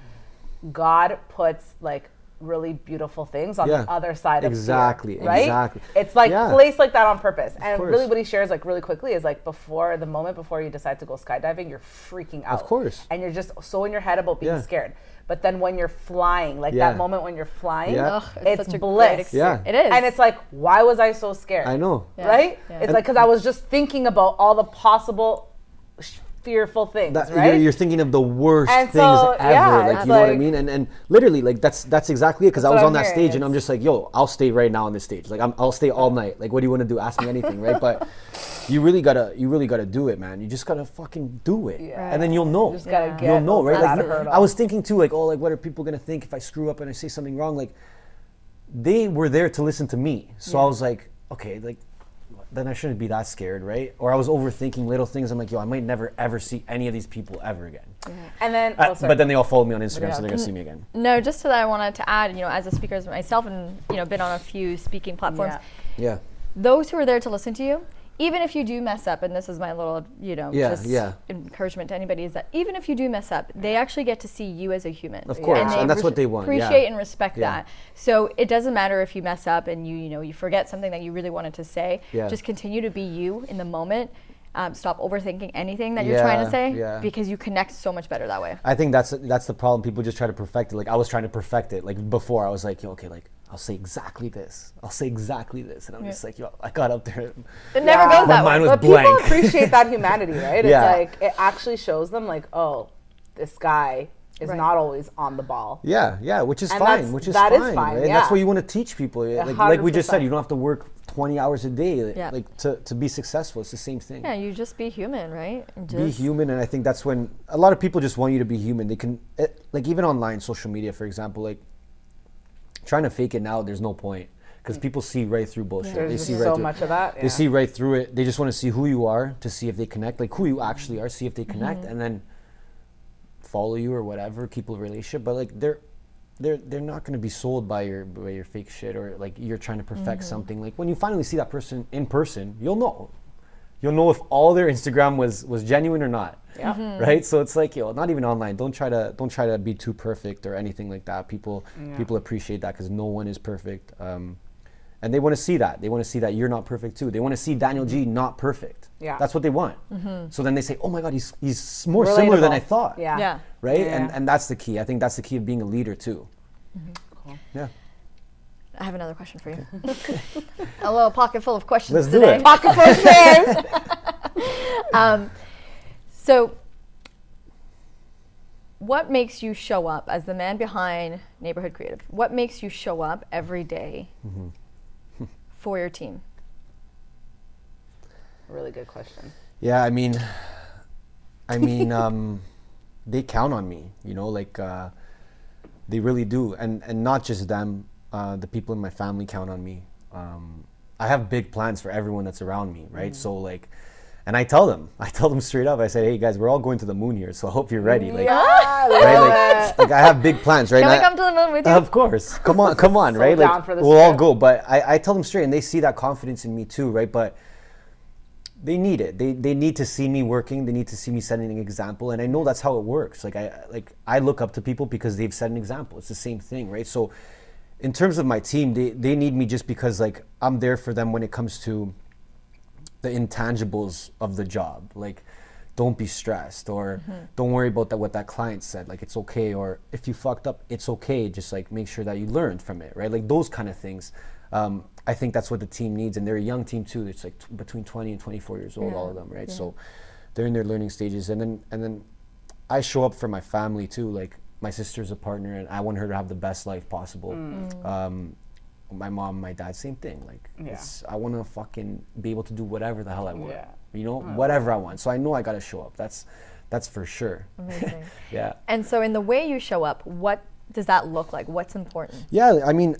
God puts like really beautiful things on the other side of fear, right? Exactly. It's like placed like that on purpose. And course. really what he shares like really quickly is like before the moment before you decide to go skydiving, you're freaking out. Of course. And you're just so in your head about being scared. But then when you're flying, like that moment when you're flying, it's such a bliss. great experience. Yeah. It is. And it's like, why was I so scared? I know. Right? Yeah. It's like, because I was just thinking about all the possible fearful things, right? You're thinking of the worst And things so, ever, yeah, like, it's you know what I like- mean? And literally, like, that's exactly it, because I That's was what on that I'm hearing. stage, and I'm just like, yo, I'll stay right now on this stage. Like, I'll stay all night. Like, what do you want to do? Ask me anything, right? But you really gotta do it, man. You just gotta fucking do it. Yeah. And then you'll know. You just gotta get You'll know, over right? that Like, hurdle. I was thinking too, like, oh, like, what are people gonna think if I screw up and I say something wrong? Like, they were there to listen to me. So I was like, okay, like, then I shouldn't be that scared, right? Or I was overthinking little things. I'm like, yo, I might never ever see any of these people ever again. And then, But then they all follow me on Instagram, Yeah. so they're gonna see me again. No, just to that, I wanted to add, you know, as a speaker as myself and, you know, been on a few speaking platforms, Yeah. those who are there to listen to you, even if you do mess up, and this is my little, you know, just encouragement to anybody, is that even if you do mess up, they actually get to see you as a human. Of course, and that's what they want. Appreciate and respect that. So it doesn't matter if you mess up and you know, you forget something that you really wanted to say. Yeah. Just continue to be you in the moment. Stop overthinking anything that you're trying to say because you connect so much better that way. I think that's the problem. People just try to perfect it. Like, I was trying to perfect it. Like, before, I was like, yo, okay, like, I'll say exactly this. I'll say exactly this. And I'm just like, yo, I got up there. It never goes My that mind way. was but blank. people appreciate that humanity, right? It's Yeah. like, it actually shows them like, oh, this guy is not always on the ball. Yeah, which is And fine. that's- Which is that is fine. fine, Right? yeah. That's what you want to teach people. Like we just said, 100%. you don't have to work 20 hours a day Yeah. like to be successful. It's the same thing. Yeah, you just be human, right? And Be just- human, and I think that's when a lot of people just want you to be human. They can, like, even online, social media, for example, like, trying to fake it now, there's no point, because people see right through bullshit. There's They just see right so through. much of that. They see right through it. They just want to see who you are, to see if they connect, like who you actually are, see if they connect, and then follow you or whatever, keep a relationship. But like, they're not going to be sold by your fake shit, or like you're trying to perfect something. Like, when you finally see that person in person, you'll know if all their Instagram was genuine or not. Yeah. Right. So it's like, yo, not even online. Don't try to be too perfect or anything like that. People appreciate that, because no one is perfect. And they want to see that. They want to see that you're not perfect too. They want to see Daniel G not perfect. Yeah. That's what they want. So then they say, oh my God, he's more similar than I Relatable. thought. Yeah. Right. Yeah. And that's the key. I think that's the key of being a leader too. Cool. Yeah. I have another question for you. A little pocket full of questions Let's do today. it. Pocket full of shares. So, what makes you show up as the man behind Neighborhood Creative? What makes you show up every day for your team? Really good question. Yeah, I mean, they count on me, you know, like, they really do. And not just them, the people in my family count on me. I have big plans for everyone that's around me, right? So like, and I tell them straight up, I said, hey guys, we're all going to the moon here, so I hope you're ready. Like, right? Like I have big plans, right? Can we And come to the moon with you? Of course. Come on, So right? down Like, for this we'll all trip. go. But I tell them straight, and they see that confidence in me too, right? But they need it. They need to see me working. They need to see me setting an example. And I know that's how it works. I look up to people because they've set an example. It's the same thing, right? So in terms of my team, they need me just because, like, I'm there for them when it comes to the intangibles of the job. Like, don't be stressed, or don't worry about that what that client said, like it's okay, or if you fucked up, it's okay, just like make sure that you learned from it, right? Like those kind of things. I think that's what the team needs, and they're a young team too. It's like between 20 and 24 years old, all of them, right? So they're in their learning stages, and then I show up for my family too. Like my sister's a partner, and I want her to have the best life possible. My mom, my dad, same thing. Like I want to fucking be able to do whatever the hell I want, you know, whatever I want. So I know I got to show up. That's for sure. Amazing. Yeah. And so in the way you show up, what does that look like? What's important? Yeah, I mean,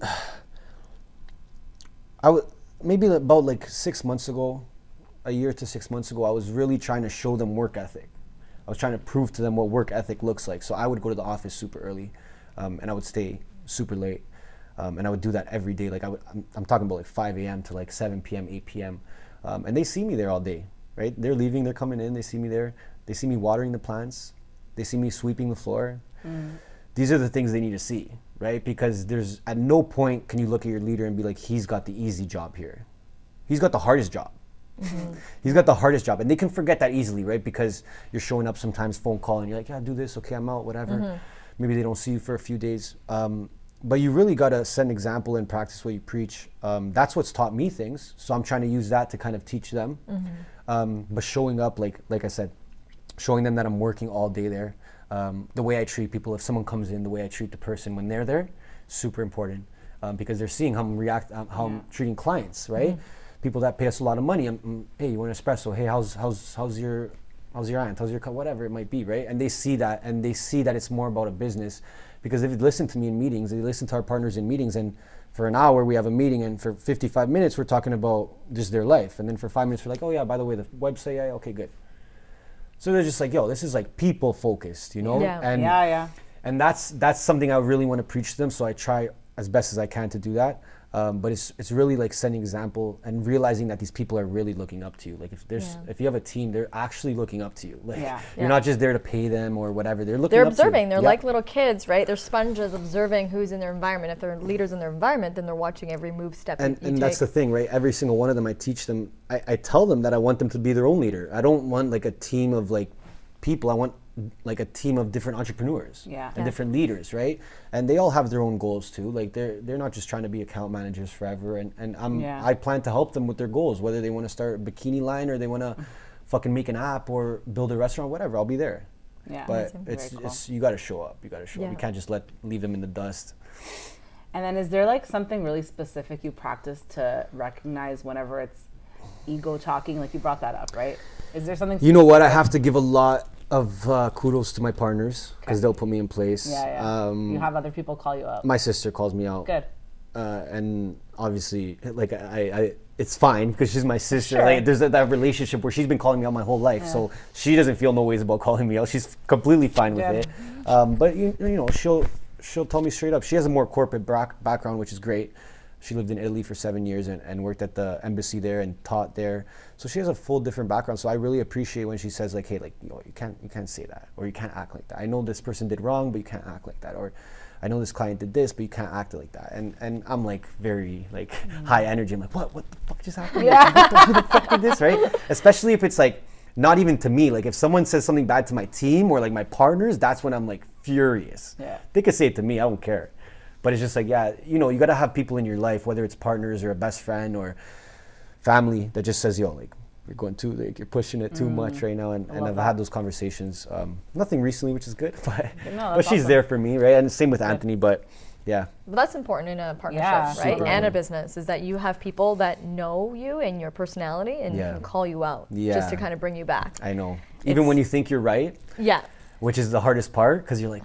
maybe about like 6 months ago, a year to 6 months ago, I was really trying to show them work ethic. I was trying to prove to them what work ethic looks like. So I would go to the office super early, and I would stay super late, and I would do that every day. Like I'm talking about like 5 a.m. to like 7 p.m., 8 p.m., and they see me there all day, right? They're leaving, they're coming in, they see me there, they see me watering the plants, they see me sweeping the floor. These are the things they need to see, right? Because there's at no point can you look at your leader and be like, he's got the easy job here. He's got the hardest job. He's got the hardest job, and they can forget that easily, right? Because you're showing up sometimes, phone call, and you're like, yeah, do this, okay, I'm out, whatever. Maybe they don't see you for a few days, but you really got to set an example and practice what you preach. That's what's taught me things, so I'm trying to use that to kind of teach them. But showing up, like I said, showing them that I'm working all day there. The way I treat people, if someone comes in, the way I treat the person when they're there, super important, because they're seeing how I'm treating clients, right? People that pay us a lot of money. Hey, you want an espresso? Hey, how's your aunt? How's your whatever it might be, right? And they see that, and they see that it's more about a business, because if they listen to me in meetings, they listen to our partners in meetings, and for an hour we have a meeting, and for 55 minutes we're talking about just their life, and then for 5 minutes we're like, oh yeah, by the way, the website, yeah, okay, good. So they're just like, yo, this is like people focused, you know? And that's something I really want to preach to them. So I try as best as I can to do that. But it's really like setting example and realizing that these people are really looking up to you. Like if you have a team, they're actually looking up to you. Like you're not just there to pay them or whatever. They're looking up observing. to you. They're like little kids, right? They're sponges observing who's in their environment. If they're leaders in their environment, then they're watching every move, step you take. And that's the thing, right? Every single one of them, I teach them, I tell them that I want them to be their own leader. I don't want like a team of like people. I want like a team of different entrepreneurs and different leaders, right? And they all have their own goals too. Like they're not just trying to be account managers forever. And I plan to help them with their goals, whether they want to start a bikini line or they want to fucking make an app or build a restaurant, whatever. I'll be there. Yeah, but it's you got to show up. You got to show up. You can't just leave them in the dust. And then is there like something really specific you practice to recognize whenever it's ego talking? Like you brought that up, right? Is there something? You know what? I have to give a lot of kudos to my partners because they'll put me in place. You have other people call you out. My sister calls me out. Good. And obviously, like I it's fine because she's my sister. Sure. Like there's that relationship where she's been calling me out my whole life, so she doesn't feel no ways about calling me out. She's completely fine with it. But you know, she'll tell me straight up. She has a more corporate background, which is great. She lived in Italy for 7 years and worked at the embassy there and taught there. So she has a full different background. So I really appreciate when she says like, hey, like, you know, you can't say that, or you can't act like that. I know this person did wrong, but you can't act like that. Or I know this client did this, but you can't act like that. And I'm like very like high energy. I'm like, what the fuck just happened? Who the fuck did this, right? Especially if it's like not even to me. Like if someone says something bad to my team or like my partners, that's when I'm like furious. They could say it to me, I don't care. But it's just like, you know, you got to have people in your life, whether it's partners or a best friend or family, that just says, yo, like, you're going too, like, you're pushing it too much right now. And I've had those conversations. Nothing recently, which is good, but she's awesome. There for me, right? And same with Anthony, but yeah. Well, that's important in a partnership, right? And a business, is that you have people that know you and your personality and can call you out just to kind of bring you back. I know. Even when you think you're right. Which is the hardest part, because you're like,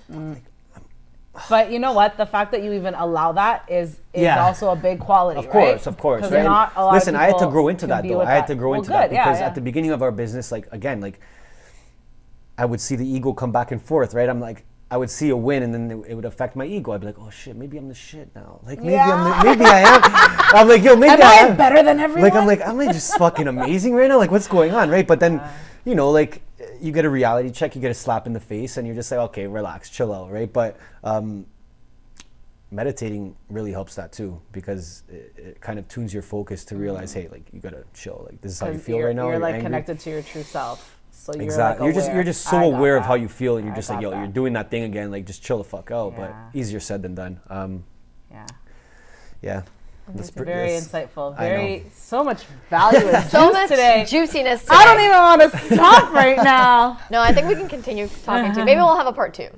but you know what? The fact that you even allow that is also a big quality, Of course, right? Not a lot Listen, of I had to grow into that, though. I had to grow into that because at the beginning of our business, like, again, like, I would see the ego come back and forth, right? I'm like, I would see a win, and then it would affect my ego. I'd be like, oh, shit, maybe I'm the shit now. Like, maybe I am. I'm like, yo, maybe I am. Better than everyone? Like, I'm like just fucking amazing right now? Like, what's going on, right? But then, you know, like, you get a reality check, you get a slap in the face, and you're just like, okay, relax, chill out, right? But meditating really helps that too, because it kind of tunes your focus to realize, hey, like, you gotta chill. Like, this is how you feel right now. You're like angry. connected to your true self. So you're exactly. Like You're just so aware of that. how you feel, and you're just like, yo, that. you're doing that thing again. Like, just chill the fuck out. Yeah. But easier said than done. Yeah. Very insightful. So much value and so much today. Juiciness today. I don't even want to stop right now. No, I think we can continue talking too. Maybe we'll have a part 2.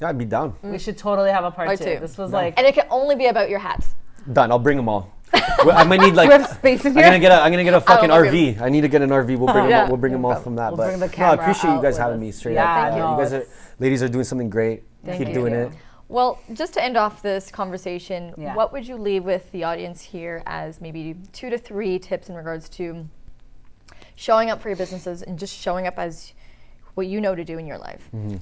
Yeah, I'd be down. We should totally have a part two. This was like, and it can only be about your hats. Done. I'll bring them all. I might need like. we have space in here. I'm gonna get a fucking RV. I need to get an RV. We'll bring them. We'll bring them all from that. We'll but bring the no, I camera appreciate you out guys with having us. me straight Yeah, up. no, You guys ladies are doing something great. Keep doing it. Well, just to end off this conversation, Yeah. what would you leave with the audience here as maybe 2 to 3 tips in regards to showing up for your businesses and just showing up as what you know to do in your life? Mm-hmm.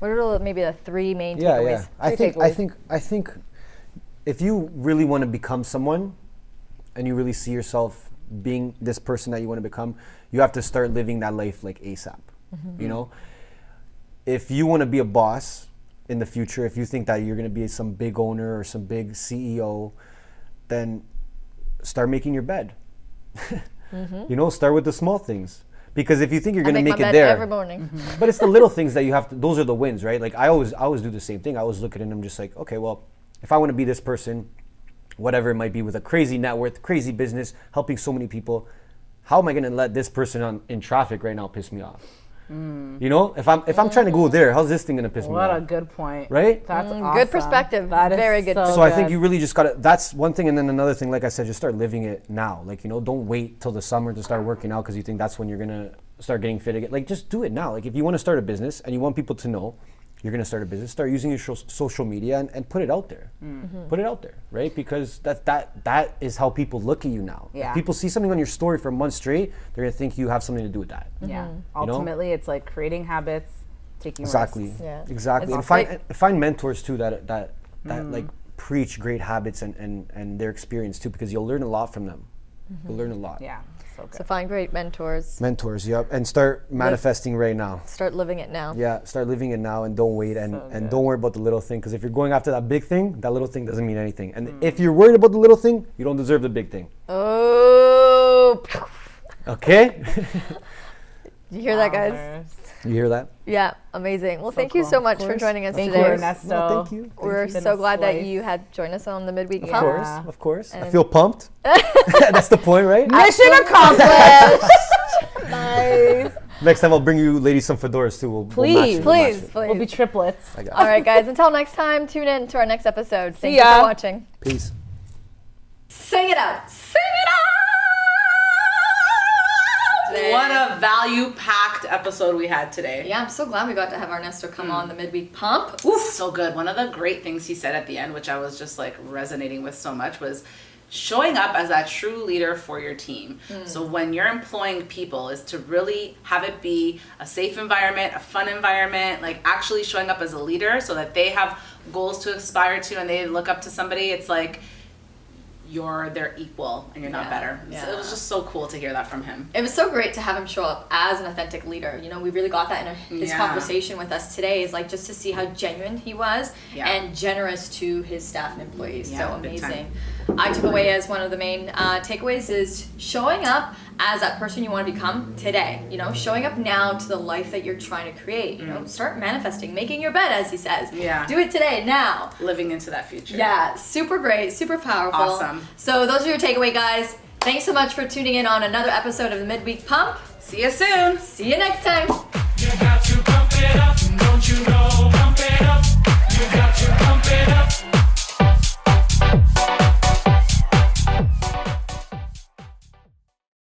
What are maybe the 3 main takeaways? I think if you really want to become someone and you really see yourself being this person that you want to become, you have to start living that life like ASAP. You know, if you want to be a boss in the future, if you think that you're going to be some big owner or some big CEO, then start making your bed. You know, start with the small things. Because if you think you're going to make it there every morning. But it's the little things that you have to, those are the wins, right? Like I always do the same thing. I always look at it and I'm just like, okay, well, if I want to be this person, whatever it might be, with a crazy net worth, crazy business, helping so many people, how am I going to let this person in traffic right now piss me off? You know, if I'm trying to go there, how's this thing going to piss me off? What a good point. Right? That's awesome. Good perspective. That is Very good. So I think you really just gotta, that's one thing. And then another thing, like I said, just start living it now. Like, you know, don't wait till the summer to start working out because you think that's when you're gonna start getting fit again. Like, just do it now. Like, if you want to start a business and you want people to know you're gonna start a business, start using your social media and put it out there. Put it out there, right? Because that is how people look at you now. Yeah. If people see something on your story for a month straight, they're gonna think you have something to do with that. Yeah. You know? Ultimately, it's like creating habits, taking Exactly. risks. Yeah. Exactly. It's And find mentors too that like preach great habits and their experience too, because you'll learn a lot from them. You'll learn a lot. Yeah. So good. So find great mentors. Mentors, yep. And start manifesting right now. Start living it now. Yeah, start living it now and don't wait and good. don't worry about the little thing, because if you're going after that big thing, that little thing doesn't mean anything. And if you're worried about the little thing, you don't deserve the big thing. Oh. Okay? You hear that, guys? You hear that? Yeah, amazing. Well, thank cool. you so much Of for course. joining us Thank today. you, Ernesto. No, thank you. We're Been so a glad that slice. you had joined us on the midweek. Of Pump. course, Yeah. of course. I And- feel pumped. That's the point, right? Mission accomplished. Nice. Next time I'll bring you ladies some fedoras too. We'll match Please. it, we'll match Please, it. please. We'll be triplets. I got All it. right, guys. Until next time, tune in to our next episode. Thank you ya. for watching. Peace. Sing it out. Sing it out. What a value-packed episode we had today. Yeah, I'm so glad we got to have Ernesto come on the midweek pump. Oof, so good. One of the great things he said at the end, which I was just like resonating with so much, was showing up as that true leader for your team. So when you're employing people, is to really have it be a safe environment, a fun environment, like actually showing up as a leader so that they have goals to aspire to and they look up to somebody. It's like you're their equal and you're not better. So yeah. it was just so cool to hear that from him. It was so great to have him show up as an authentic leader. You know, we really got that in his Yeah. conversation with us today, is like just to see how genuine he was and generous to his staff and employees. Yeah, So big time. amazing. I took away as one of the main takeaways is showing up as that person you want to become today. You know, showing up now to the life that you're trying to create. You know, start manifesting, making your bed, as he says. Yeah. Do it today, now. Living into that future. Yeah, super great, super powerful. Awesome. So those are your takeaway, guys. Thanks so much for tuning in on another episode of the Midweek Pump. See you soon. See you next time.